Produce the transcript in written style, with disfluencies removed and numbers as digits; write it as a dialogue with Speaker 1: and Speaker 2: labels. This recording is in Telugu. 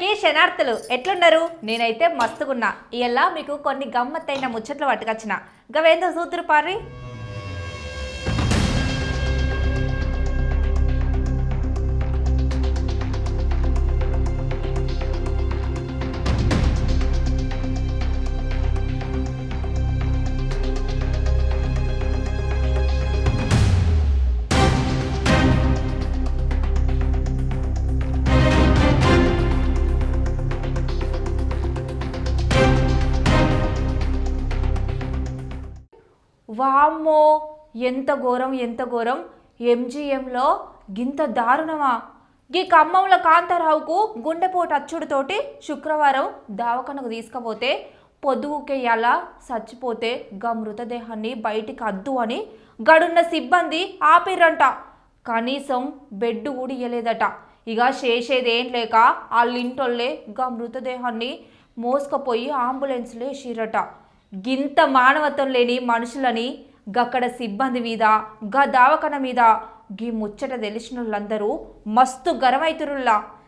Speaker 1: అందరికీ శనార్థులు ఎట్లున్నారు? నేనైతే మస్తుగున్నా. ఇలా మీకు కొన్ని గమ్మత్తైన ముచ్చట్లు పట్టుకొచ్చిన గవేందో సూత్రు పారి. వామ్మో, ఎంత ఘోరం. ఎంజీఎంలో గింత దారుణమా? గీ ఖమ్మంలో కాంతారావుకు గుండెపోటు అచ్చుడుతోటి శుక్రవారం దవాఖానకు తీసుకుపోతే పొద్దుకేయాల చచ్చిపోతే గా మృతదేహాన్ని బయటికి అద్దు అని గడున్న సిబ్బంది ఆపిర్రంట. కనీసం బెడ్ కూడా ఇయ్యలేదట. ఇక చేసేదేం లేక వాళ్ళింటోళ్ళే గా మృతదేహాన్ని మోసుకుపోయి అంబులెన్స్లో వేసిరట. గింత మానవత్వం లేని మనుషులని గక్కడ సిబ్బంది మీద గా దవాఖాన మీద గీ ముచ్చట తెలిసిన వాళ్ళందరూ మస్తు గరమైతురుల్లా.